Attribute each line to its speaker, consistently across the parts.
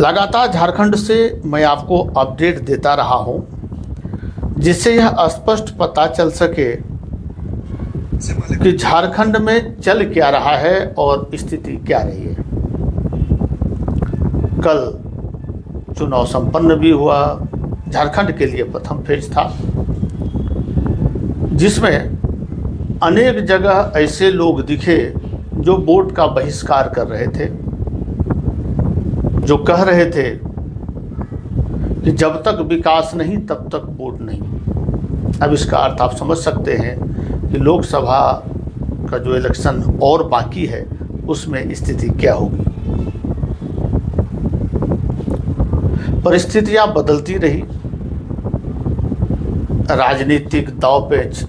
Speaker 1: लगातार झारखंड से मैं आपको अपडेट देता रहा हूं, जिससे यह स्पष्ट पता चल सके कि झारखंड में चल क्या रहा है और स्थिति क्या रही है। कल चुनाव संपन्न भी हुआ। झारखंड के लिए प्रथम फेज था, जिसमें अनेक जगह ऐसे लोग दिखे जो वोट का बहिष्कार कर रहे थे, जो कह रहे थे कि जब तक विकास नहीं तब तक वोट नहीं। अब इसका अर्थ आप समझ सकते हैं कि लोकसभा का जो इलेक्शन और बाकी है उसमें स्थिति क्या होगी। परिस्थितियां बदलती रही, राजनीतिक दांवपेच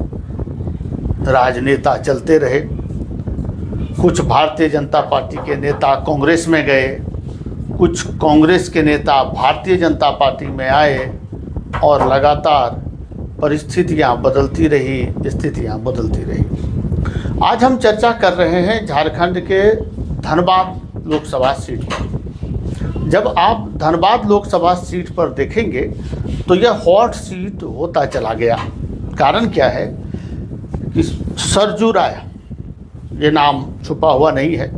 Speaker 1: राजनेता चलते रहे। कुछ भारतीय जनता पार्टी के नेता कांग्रेस में गए, कुछ कांग्रेस के नेता भारतीय जनता पार्टी में आए और लगातार परिस्थितियां बदलती रही, स्थितियां बदलती रही। आज हम चर्चा कर रहे हैं झारखंड के धनबाद लोकसभा सीट पर। जब आप धनबाद लोकसभा सीट पर देखेंगे तो यह हॉट सीट होता चला गया। कारण क्या है कि सरजू राय, ये नाम छुपा हुआ नहीं है,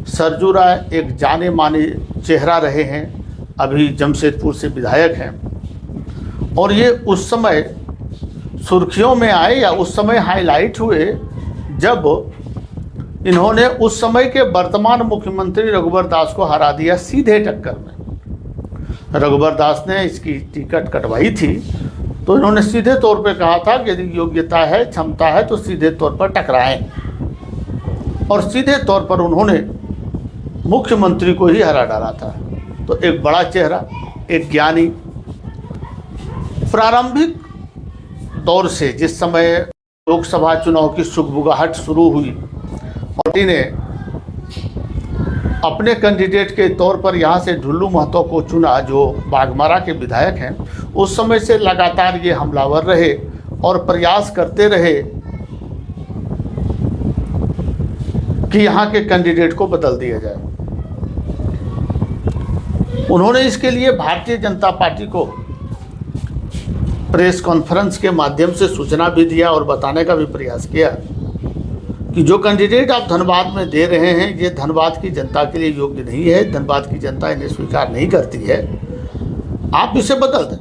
Speaker 1: सरजू राय एक जाने माने चेहरा रहे हैं, अभी जमशेदपुर से विधायक हैं, और ये उस समय सुर्खियों में आए या उस समय हाईलाइट हुए जब इन्होंने उस समय के वर्तमान मुख्यमंत्री रघुवर दास को हरा दिया सीधे टक्कर में। रघुवर दास ने इसकी टिकट कटवाई थी तो इन्होंने सीधे तौर पे कहा था कि यदि योग्यता है, क्षमता है तो सीधे तौर पर टकराएं, और सीधे तौर पर उन्होंने मुख्यमंत्री को ही हरा डाला था। तो एक बड़ा चेहरा, एक ज्ञानी, प्रारंभिक दौर से जिस समय लोकसभा चुनाव की सुगबुगाहट शुरू हुई और इन्हें अपने कैंडिडेट के तौर पर यहाँ से ढुल्लू महतो को चुना, जो बाघमारा के विधायक हैं, उस समय से लगातार ये हमलावर रहे और प्रयास करते रहे कि यहाँ के कैंडिडेट को बदल दिया जाए। उन्होंने इसके लिए भारतीय जनता पार्टी को प्रेस कॉन्फ्रेंस के माध्यम से सूचना भी दिया और बताने का भी प्रयास किया कि जो कैंडिडेट आप धनबाद में दे रहे हैं ये धनबाद की जनता के लिए योग्य नहीं है, धनबाद की जनता इन्हें स्वीकार नहीं करती है, आप इसे बदल दें।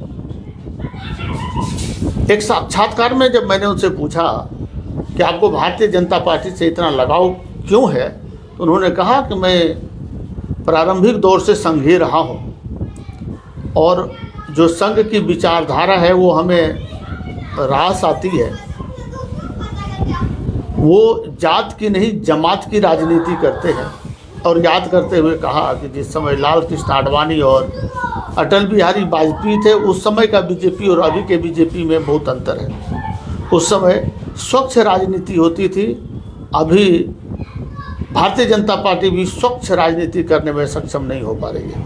Speaker 1: एक साक्षात्कार में जब मैंने उनसे पूछा कि आपको भारतीय जनता पार्टी से इतना लगाव क्यों है, तो उन्होंने कहा कि मैं प्रारंभिक दौर से संघी रहा हूँ और जो संघ की विचारधारा है वो हमें रास आती है। वो जात की नहीं जमात की राजनीति करते हैं। और याद करते हुए कहा कि जिस समय लाल कृष्ण आडवाणी और अटल बिहारी वाजपेयी थे उस समय का बीजेपी और अभी के बीजेपी में बहुत अंतर है। उस समय स्वच्छ राजनीति होती थी, अभी भारतीय जनता पार्टी भी स्वच्छ राजनीति करने में सक्षम नहीं हो पा रही है।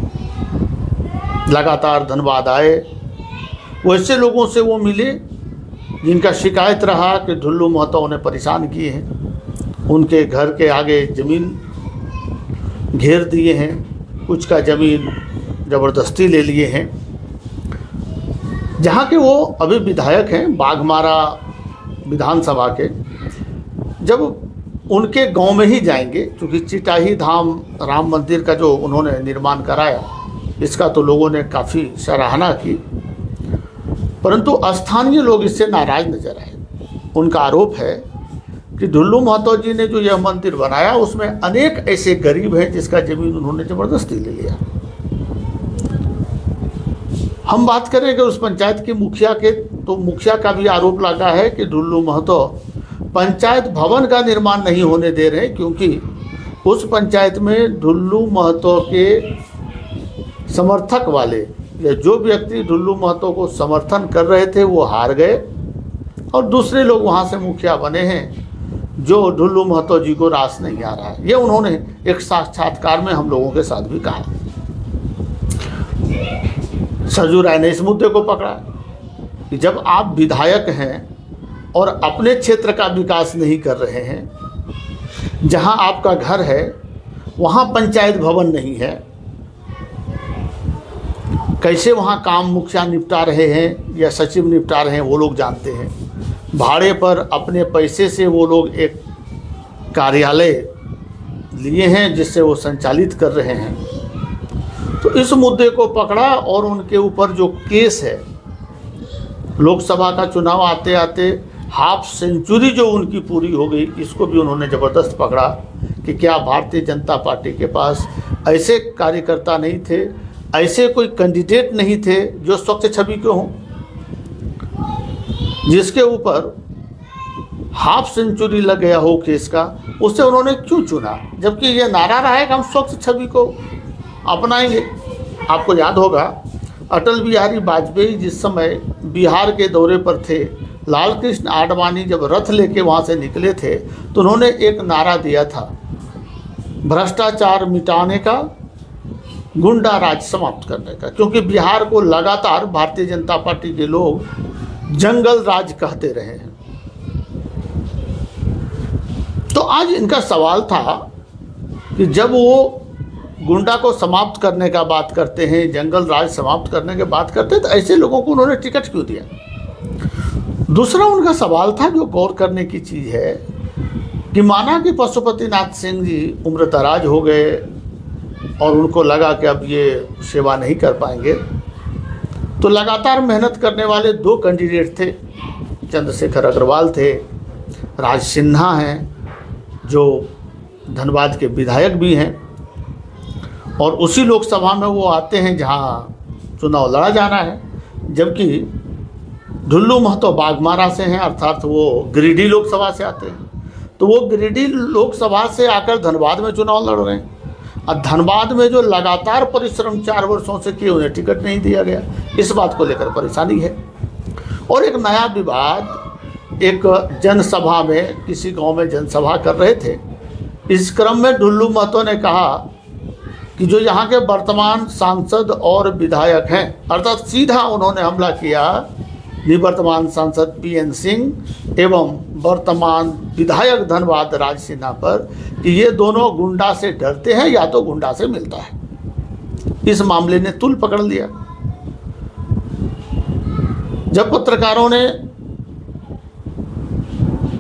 Speaker 1: लगातार धनबाद आए, वैसे लोगों से वो मिले जिनका शिकायत रहा कि ढुल्लू महतो उन्हें परेशान किए हैं, उनके घर के आगे ज़मीन घेर दिए हैं, कुछ का ज़मीन ज़बरदस्ती ले लिए हैं। जहाँ के वो अभी विधायक हैं बाघमारा विधानसभा के, जब उनके गांव में ही जाएंगे, क्योंकि चिटाही धाम राम मंदिर का जो उन्होंने निर्माण कराया इसका तो लोगों ने काफ़ी सराहना की, परंतु स्थानीय लोग इससे नाराज नजर आए। उनका आरोप है कि ढुल्लू महतो जी ने जो यह मंदिर बनाया उसमें अनेक ऐसे गरीब हैं जिसका जमीन उन्होंने ज़बरदस्ती ले लिया। हम बात करें कि उस पंचायत के मुखिया के, तो मुखिया का भी आरोप लगा है कि ढुल्लू महतो पंचायत भवन का निर्माण नहीं होने दे रहे, क्योंकि उस पंचायत में ढुल्लू महतो के समर्थक वाले या जो व्यक्ति ढुल्लू महतो को समर्थन कर रहे थे वो हार गए और दूसरे लोग वहाँ से मुखिया बने हैं जो ढुल्लू महतो जी को रास नहीं आ रहा है। ये उन्होंने एक साक्षात्कार में हम लोगों के साथ भी कहा। सरजू राय ने इस मुद्दे को पकड़ा कि जब आप विधायक हैं और अपने क्षेत्र का विकास नहीं कर रहे हैं, जहां आपका घर है वहां पंचायत भवन नहीं है, कैसे वहाँ काम मुखिया निपटा रहे हैं या सचिव निपटा रहे हैं वो लोग जानते हैं। भाड़े पर अपने पैसे से वो लोग एक कार्यालय लिए हैं जिससे वो संचालित कर रहे हैं। तो इस मुद्दे को पकड़ा और उनके ऊपर जो केस है, लोकसभा का चुनाव आते आते हाफ सेंचुरी जो उनकी पूरी हो गई, इसको भी उन्होंने ज़बरदस्त पकड़ा कि क्या भारतीय जनता पार्टी के पास ऐसे कार्यकर्ता नहीं थे, ऐसे कोई कैंडिडेट नहीं थे जो स्वच्छ छवि के हों, जिसके ऊपर हाफ सेंचुरी लग गया हो केस का, उससे उन्होंने क्यों चुना, जबकि ये नारा रहा है कि हम स्वच्छ छवि को अपनाएंगे। आपको याद होगा अटल बिहारी वाजपेयी जिस समय बिहार के दौरे पर थे, लाल कृष्ण आडवाणी जब रथ लेके वहाँ से निकले थे तो उन्होंने एक नारा दिया था, भ्रष्टाचार मिटाने का, गुंडा राज समाप्त करने का, क्योंकि बिहार को लगातार भारतीय जनता पार्टी के लोग जंगल राज कहते रहे हैं। तो आज इनका सवाल था कि जब वो गुंडा को समाप्त करने का बात करते हैं, जंगल राज समाप्त करने की बात करते हैं, तो ऐसे लोगों को उन्होंने टिकट क्यों दिया। दूसरा उनका सवाल था जो गौर करने की चीज़ है कि माना कि पशुपतिनाथ सिंह जी उम्र दराज हो गए और उनको लगा कि अब ये सेवा नहीं कर पाएंगे, तो लगातार मेहनत करने वाले दो कैंडिडेट थे, चंद्रशेखर अग्रवाल थे, राज सिन्हा हैं जो धनबाद के विधायक भी हैं, और उसी लोकसभा में वो आते हैं जहाँ चुनाव लड़ा जाना है, जबकि ढुल्लू महतो बाघमारा से हैं, अर्थात वो गिरिडीह लोकसभा से आते हैं। तो वो गिरिडीह लोकसभा से आकर धनबाद में चुनाव लड़ रहे हैं, और धनबाद में जो लगातार परिश्रम 4 वर्षों से किए उन्हें टिकट नहीं दिया गया। इस बात को लेकर परेशानी है। और एक नया विवाद, एक जनसभा में, किसी गांव में जनसभा कर रहे थे, इस क्रम में ढुल्लू महतो ने कहा कि जो यहाँ के वर्तमान सांसद और विधायक हैं, अर्थात सीधा उन्होंने हमला किया निवर्तमान सांसद पीएन सिंह एवं वर्तमान विधायक धनबाद राज सिन्हा पर, कि ये दोनों गुंडा से डरते हैं या तो गुंडा से मिलता है। इस मामले ने तूल पकड़ लिया। जब पत्रकारों ने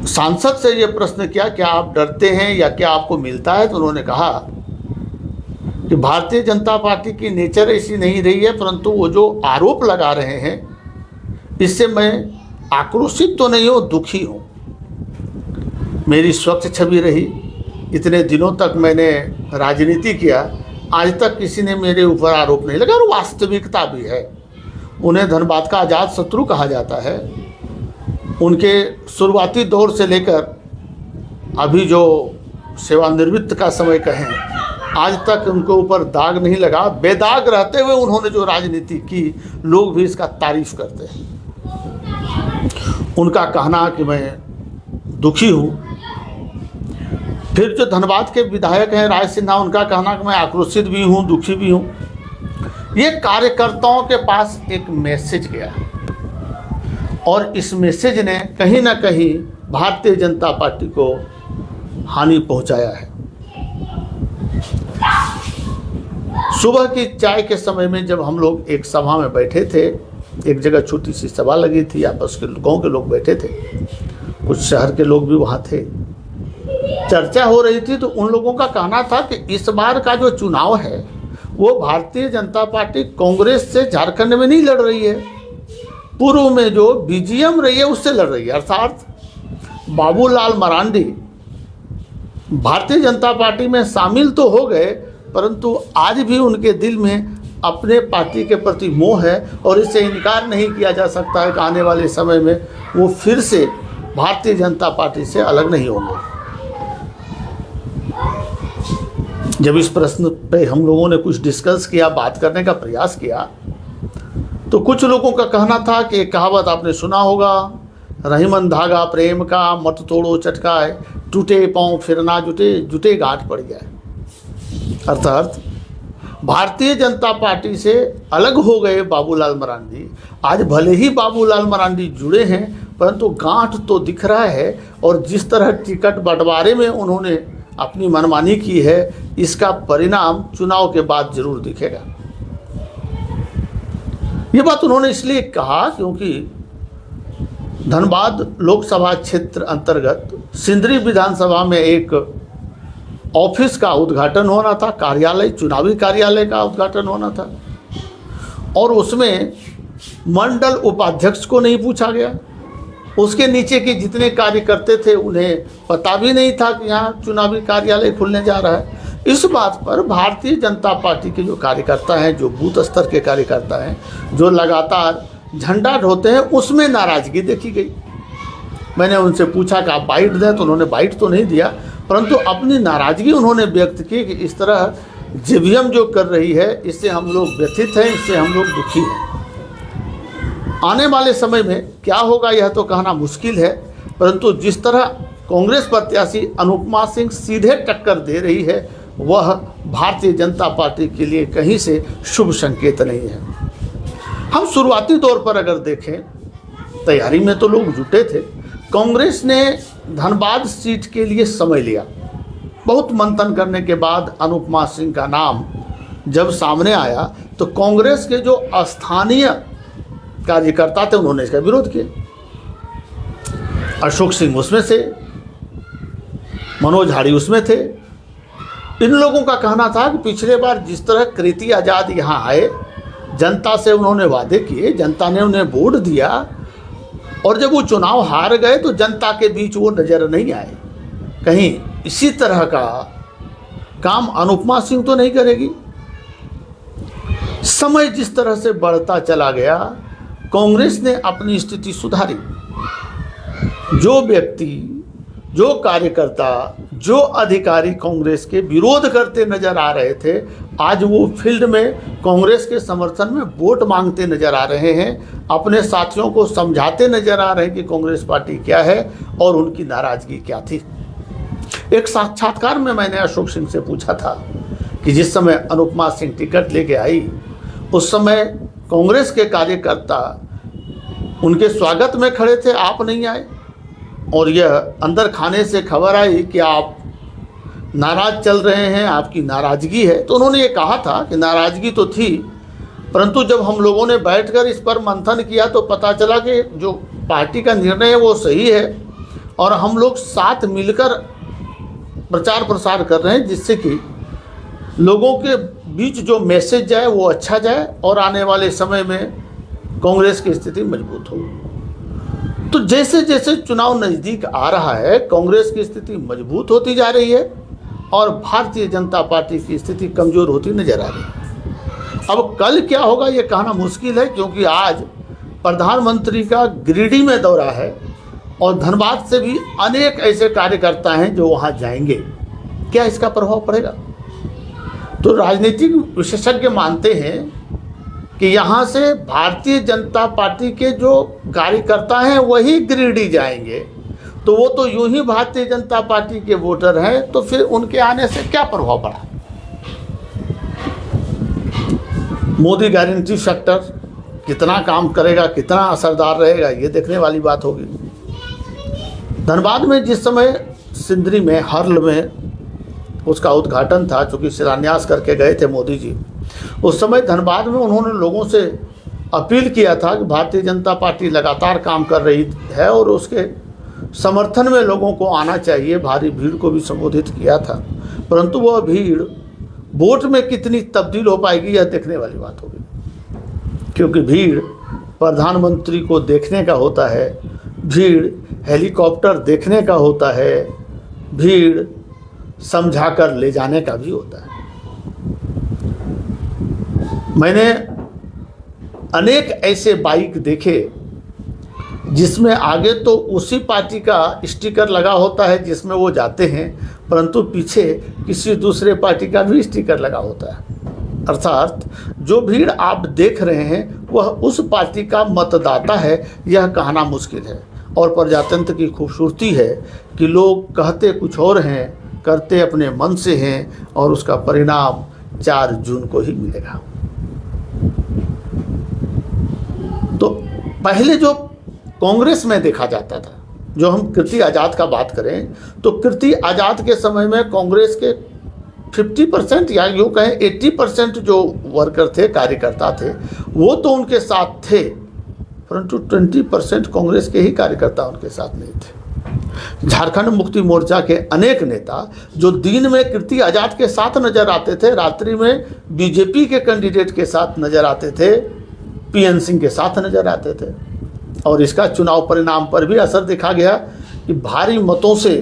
Speaker 1: सांसद से ये प्रश्न किया, क्या आप डरते हैं या क्या आपको मिलता है, तो उन्होंने कहा कि भारतीय जनता पार्टी की नेचर ऐसी नहीं रही है, परंतु वो जो आरोप लगा रहे हैं इससे मैं आक्रोशित तो नहीं हूँ, दुखी हूँ। मेरी स्वच्छ छवि रही, इतने दिनों तक मैंने राजनीति किया, आज तक किसी ने मेरे ऊपर आरोप नहीं लगा, और वास्तविकता भी है। उन्हें धनबाद का आज़ाद शत्रु कहा जाता है। उनके शुरुआती दौर से लेकर अभी जो सेवानिवृत्त का समय कहें, आज तक उनके ऊपर दाग नहीं लगा। बेदाग रहते हुए उन्होंने जो राजनीति की, लोग भी इसका तारीफ करते हैं। उनका कहना कि मैं दुखी हूँ। फिर जो धनबाद के विधायक हैं राज सिन्हा, उनका कहना कि मैं आक्रोशित भी हूँ, दुखी भी हूँ। ये कार्यकर्ताओं के पास एक मैसेज गया, और इस मैसेज ने कहीं ना कहीं भारतीय जनता पार्टी को हानि पहुंचाया है। सुबह की चाय के समय में जब हम लोग एक सभा में बैठे थे, एक जगह छोटी सी सभा लगी थी, आपस के गांव के लोग बैठे थे, कुछ शहर के लोग भी वहाँ थे, चर्चा हो रही थी। तो उन लोगों का कहना था कि इस बार का जो चुनाव है वो भारतीय जनता पार्टी कांग्रेस से झारखंड में नहीं लड़ रही है, पूर्व में जो बीजीएम रही है उससे लड़ रही है। अर्थात बाबूलाल मरांडी भारतीय जनता पार्टी में शामिल तो हो गए, परंतु आज भी उनके दिल में अपने पार्टी के प्रति मोह है, और इससे इनकार नहीं किया जा सकता है कि आने वाले समय में वो फिर से भारतीय जनता पार्टी से अलग नहीं होंगे। जब इस प्रश्न पे हम लोगों ने कुछ डिस्कस किया, बात करने का प्रयास किया, तो कुछ लोगों का कहना था कि एक कहावत आपने सुना होगा, रहीमन धागा प्रेम का, मत तोड़ो चटकाए, टूटे पाँव फिर ना जुटे, जुटे गांठ पड़ जाए। अर्थात भारतीय जनता पार्टी से अलग हो गए बाबूलाल मरांडी। आज भले ही बाबूलाल मरांडी जुड़े हैं, परंतु गांठ तो दिख रहा है, और जिस तरह टिकट बंटवारे में उन्होंने अपनी मनमानी की है, इसका परिणाम चुनाव के बाद जरूर दिखेगा। ये बात उन्होंने इसलिए कहा क्योंकि धनबाद लोकसभा क्षेत्र अंतर्गत सिंदरी विधानसभा में एक ऑफिस का उद्घाटन होना था, कार्यालय, चुनावी कार्यालय का उद्घाटन होना था, और उसमें मंडल उपाध्यक्ष को नहीं पूछा गया। उसके नीचे के जितने कार्यकर्ता थे उन्हें पता भी नहीं था कि यहाँ चुनावी कार्यालय खुलने जा रहा है। इस बात पर भारतीय जनता पार्टी के जो कार्यकर्ता हैं, जो बूथ स्तर के कार्यकर्ता हैं, जो लगातार झंडा ढोते हैं, उसमें नाराज़गी देखी गई। मैंने उनसे पूछा कि आप बाइट दें, तो उन्होंने बाइट तो नहीं दिया, परंतु अपनी नाराज़गी उन्होंने व्यक्त की कि इस तरह जेवीएम जो कर रही है, इससे हम लोग व्यथित हैं, इससे हम लोग दुखी हैं। आने वाले समय में क्या होगा यह तो कहना मुश्किल है, परंतु जिस तरह कांग्रेस प्रत्याशी अनुपमा सिंह सीधे टक्कर दे रही है, वह भारतीय जनता पार्टी के लिए कहीं से शुभ संकेत नहीं है। हम शुरुआती दौर पर अगर देखें, तैयारी में तो लोग जुटे थे। कांग्रेस ने धनबाद सीट के लिए समय लिया। बहुत मंथन करने के बाद अनुपमा सिंह का नाम जब सामने आया तो कांग्रेस के जो स्थानीय कार्यकर्ता थे उन्होंने इसका विरोध किया। अशोक सिंह उसमें से, मनोज हाड़ी उसमें थे। इन लोगों का कहना था कि पिछले बार जिस तरह कृति आज़ाद यहाँ आए, जनता से उन्होंने वादे किए, जनता ने उन्हें वोट दिया, और जब वो चुनाव हार गए तो जनता के बीच वो नज़र नहीं आए। कहीं इसी तरह का काम अनुपमा सिंह तो नहीं करेगी। समय जिस तरह से बढ़ता चला गया, कांग्रेस ने अपनी स्थिति सुधारी। जो व्यक्ति, जो कार्यकर्ता, जो अधिकारी कांग्रेस के विरोध करते नजर आ रहे थे, आज वो फील्ड में कांग्रेस के समर्थन में वोट मांगते नजर आ रहे हैं, अपने साथियों को समझाते नजर आ रहे हैं कि कांग्रेस पार्टी क्या है और उनकी नाराजगी क्या थी। एक साक्षात्कार में मैंने अशोक सिंह से पूछा था कि जिस समय अनुपमा सिंह टिकट लेके आई, उस समय कांग्रेस के कार्यकर्ता उनके स्वागत में खड़े थे, आप नहीं आए, और यह अंदर खाने से खबर आई कि आप नाराज चल रहे हैं, आपकी नाराज़गी है। तो उन्होंने ये कहा था कि नाराज़गी तो थी, परंतु जब हम लोगों ने बैठकर इस पर मंथन किया तो पता चला कि जो पार्टी का निर्णय है वो सही है, और हम लोग साथ मिलकर प्रचार प्रसार कर रहे हैं, जिससे कि लोगों के बीच जो मैसेज जाए वो अच्छा जाए और आने वाले समय में कांग्रेस की स्थिति मजबूत हो। तो जैसे जैसे चुनाव नज़दीक आ रहा है, कांग्रेस की स्थिति मजबूत होती जा रही है और भारतीय जनता पार्टी की स्थिति कमज़ोर होती नजर आ रही है। अब कल क्या होगा ये कहना मुश्किल है, क्योंकि आज प्रधानमंत्री का गिरिडीह में दौरा है और धनबाद से भी अनेक ऐसे कार्यकर्ता हैं जो वहाँ जाएंगे। क्या इसका प्रभाव पड़ेगा? तो राजनीतिक विशेषज्ञ मानते हैं कि यहाँ से भारतीय जनता पार्टी के जो कार्यकर्ता हैं वही गिरिडीह जाएंगे, तो वो तो यूं ही भारतीय जनता पार्टी के वोटर हैं, तो फिर उनके आने से क्या प्रभाव पड़ा? मोदी गारंटी सेक्टर कितना काम करेगा, कितना असरदार रहेगा, ये देखने वाली बात होगी। धनबाद में जिस समय सिंदरी में, हर्ल में उसका उद्घाटन था, चूँकि शिलान्यास करके गए थे मोदी जी, उस समय धनबाद में उन्होंने लोगों से अपील किया था कि भारतीय जनता पार्टी लगातार काम कर रही है और उसके समर्थन में लोगों को आना चाहिए। भारी भीड़ को भी संबोधित किया था, परंतु वह भीड़ वोट में कितनी तब्दील हो पाएगी यह देखने वाली बात होगी, क्योंकि भीड़ प्रधानमंत्री को देखने का होता है, भीड़ हेलीकॉप्टर देखने का होता है, भीड़ समझाकर ले जाने का भी होता है। मैंने अनेक ऐसे बाइक देखे जिसमें आगे तो उसी पार्टी का स्टिकर लगा होता है जिसमें वो जाते हैं, परंतु पीछे किसी दूसरे पार्टी का भी स्टिकर लगा होता है। अर्थात जो भीड़ आप देख रहे हैं वह उस पार्टी का मतदाता है, यह कहना मुश्किल है। और प्रजातंत्र की खूबसूरती है कि लोग कहते कुछ और हैं, करते अपने मन से हैं, और उसका परिणाम 4 जून को ही मिलेगा। तो पहले जो कांग्रेस में देखा जाता था, जो हम कृति आज़ाद का बात करें तो कृति आज़ाद के समय में कांग्रेस के 50% या यूँ कहें 80% जो वर्कर थे, कार्यकर्ता थे, वो तो उनके साथ थे, परंतु 20% कांग्रेस के ही कार्यकर्ता उनके साथ नहीं थे। झारखंड मुक्ति मोर्चा के अनेक नेता जो दिन में कीर्ति आजाद के साथ नजर आते थे, रात्रि में बीजेपी के कैंडिडेट के साथ नजर आते थे, पीएन सिंह के साथ नजर आते थे। और इसका चुनाव परिणाम पर भी असर देखा गया कि भारी मतों से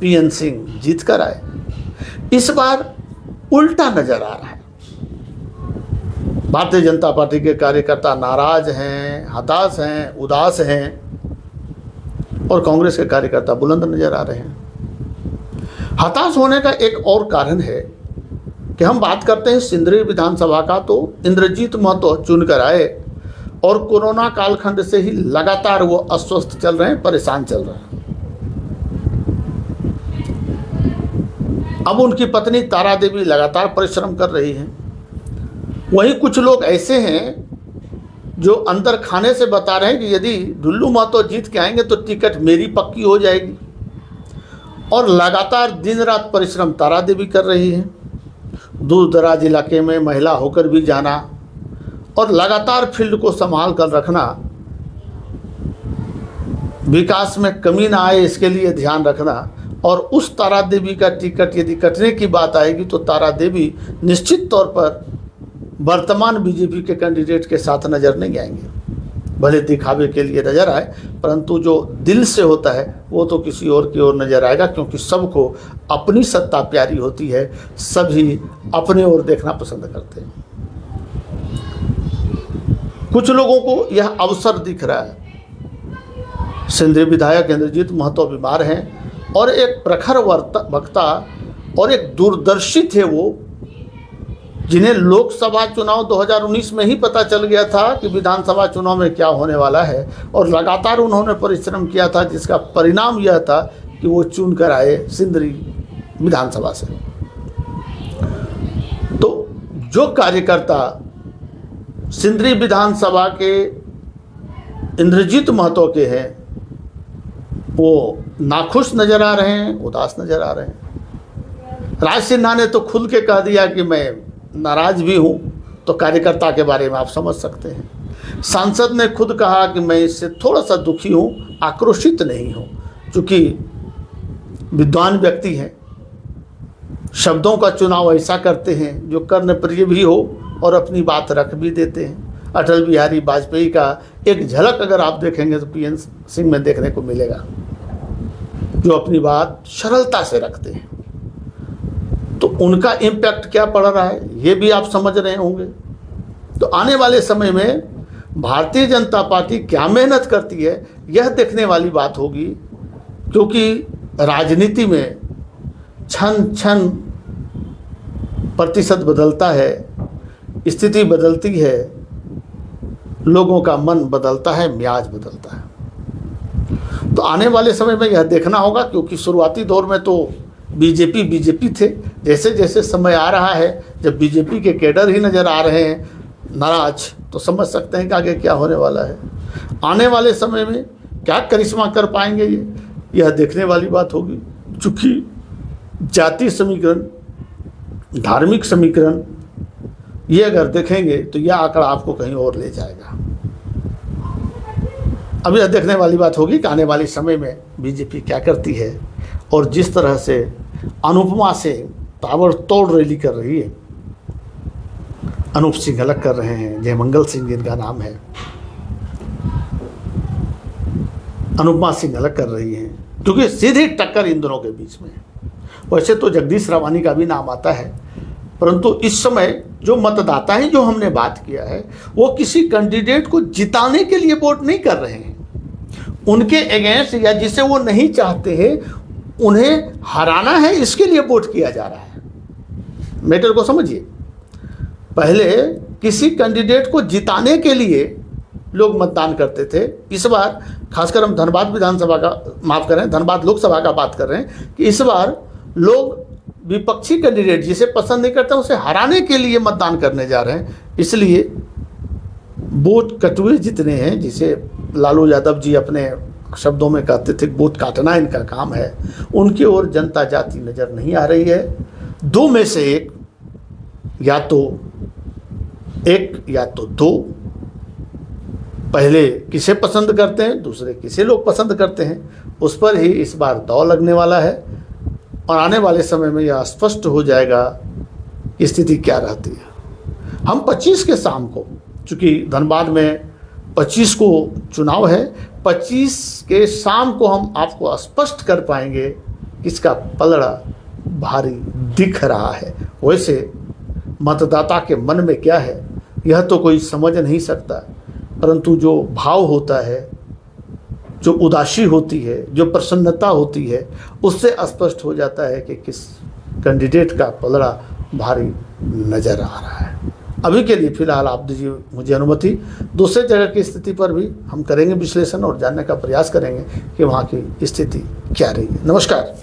Speaker 1: पीएन सिंह जीत कर आए। इस बार उल्टा नजर आ रहा है। भारतीय जनता पार्टी के कार्यकर्ता नाराज हैं, हताश हैं, उदास हैं, और कांग्रेस के कार्यकर्ता बुलंद नजर आ रहे हैं। हताश होने का एक और कारण है कि हम बात करते हैं सिंदरी विधानसभा का, तो इंद्रजीत महतो चुनकर आए और कोरोना कालखंड से ही लगातार वो अस्वस्थ चल रहे हैं, परेशान चल रहे हैं। अब उनकी पत्नी तारा देवी लगातार परिश्रम कर रही हैं। वहीं कुछ लोग ऐसे हैं जो अंदर खाने से बता रहे हैं कि यदि दुल्लू महतो जीत के आएंगे तो टिकट मेरी पक्की हो जाएगी। और लगातार दिन रात परिश्रम तारा देवी कर रही हैं, दूर दराज इलाके में महिला होकर भी जाना और लगातार फील्ड को संभाल कर रखना, विकास में कमी ना आए इसके लिए ध्यान रखना। और उस तारा देवी का टिकट यदि कटने की बात आएगी तो तारा देवी निश्चित तौर पर वर्तमान बीजेपी के कैंडिडेट के साथ नजर नहीं आएंगे। भले दिखावे के लिए नजर आए, परंतु जो दिल से होता है वो तो किसी और की ओर नजर आएगा, क्योंकि सबको अपनी सत्ता प्यारी होती है, सभी अपने ओर देखना पसंद करते हैं। कुछ लोगों को यह अवसर दिख रहा है। सिंदरी विधायक इंद्रजीत महतो बीमार हैं और एक प्रखर वक्ता और एक दूरदर्शी थे वो, जिन्हें लोकसभा चुनाव 2019 में ही पता चल गया था कि विधानसभा चुनाव में क्या होने वाला है, और लगातार उन्होंने परिश्रम किया था, जिसका परिणाम यह था कि वो चुन कर आए सिंदरी विधानसभा से। तो जो कार्यकर्ता सिंदरी विधानसभा के इंद्रजीत महतो के हैं वो नाखुश नजर आ रहे हैं, उदास नजर आ रहे हैं। राज सिन्हा ने तो खुल के कह दिया कि मैं नाराज भी हूँ, तो कार्यकर्ता के बारे में आप समझ सकते हैं। सांसद ने खुद कहा कि मैं इससे थोड़ा सा दुखी हूँ, आक्रोशित नहीं हूँ, क्योंकि विद्वान व्यक्ति हैं, शब्दों का चुनाव ऐसा करते हैं जो कर्णप्रिय भी हो और अपनी बात रख भी देते हैं। अटल बिहारी वाजपेयी का एक झलक अगर आप देखेंगे तो पीएन सिंह में देखने को मिलेगा, जो अपनी बात सरलता से रखते हैं। तो उनका इम्पैक्ट क्या पड़ रहा है ये भी आप समझ रहे होंगे। तो आने वाले समय में भारतीय जनता पार्टी क्या मेहनत करती है यह देखने वाली बात होगी, क्योंकि राजनीति में क्षण क्षण प्रतिशत बदलता है, स्थिति बदलती है, लोगों का मन बदलता है, मियाज बदलता है। तो आने वाले समय में यह देखना होगा, क्योंकि शुरुआती दौर में तो बीजेपी थे। जैसे जैसे समय आ रहा है, जब बीजेपी के कैडर ही नज़र आ रहे हैं नाराज, तो समझ सकते हैं कि आगे क्या होने वाला है। आने वाले समय में क्या करिश्मा कर पाएंगे यह देखने वाली बात होगी। चूँकि जाति समीकरण, धार्मिक समीकरण, ये अगर देखेंगे तो यह आंकड़ा आपको कहीं और ले जाएगा। अब यह देखने वाली बात होगी कि आने वाले समय में बीजेपी क्या करती है, और जिस तरह से अनुपमा से ताबड़तोड़ रैली कर रही है, अनूप सिंह अलग कर रहे हैं, जयमंगल सिंह जिनका नाम है, अनुपमा सिंह अलग कर रही हैं, क्योंकि सीधी टक्कर इन दोनों के बीच में है। वैसे तो जगदीश रावानी का भी नाम आता है, परंतु इस समय जो मतदाता हैं, जो हमने बात किया है, वो किसी कैंडिडेट को जिताने के लिए वोट नहीं कर रहे हैं। उनके अगेंस्ट या जिसे वो नहीं चाहते हैं उन्हें हराना है, इसके लिए वोट किया जा रहा है। मैटर को समझिए। पहले किसी कैंडिडेट को जिताने के लिए लोग मतदान करते थे। इस बार खासकर हम धनबाद विधानसभा का, माफ़ करें, धनबाद लोकसभा का बात कर रहे हैं कि इस बार लोग विपक्षी कैंडिडेट जिसे पसंद नहीं करते उसे हराने के लिए मतदान करने जा रहे हैं। इसलिए वोट कटुए जितने हैं, जिसे लालू यादव जी अपने शब्दों में कहते थे वोट काटना इनका काम है, उनकी ओर जनता जाती नज़र नहीं आ रही है। दो में से एक या तो दो, पहले किसे पसंद करते हैं, दूसरे किसे लोग पसंद करते हैं, उस पर ही इस बार दांव लगने वाला है। और आने वाले समय में यह स्पष्ट हो जाएगा कि स्थिति क्या रहती है। हम 25 के शाम को, चूँकि धनबाद में 25 को चुनाव है, 25 के शाम को हम आपको स्पष्ट कर पाएंगे कि इसका पलड़ा भारी दिख रहा है। वैसे मतदाता के मन में क्या है यह तो कोई समझ नहीं सकता, परंतु जो भाव होता है, जो उदासी होती है, जो प्रसन्नता होती है, उससे स्पष्ट हो जाता है कि किस कैंडिडेट का पलड़ा भारी नज़र आ रहा है। अभी के लिए फिलहाल आप दीजिए मुझे अनुमति, दूसरे जगह की स्थिति पर भी हम करेंगे विश्लेषण और जानने का प्रयास करेंगे कि वहाँ की स्थिति क्या रही है। नमस्कार।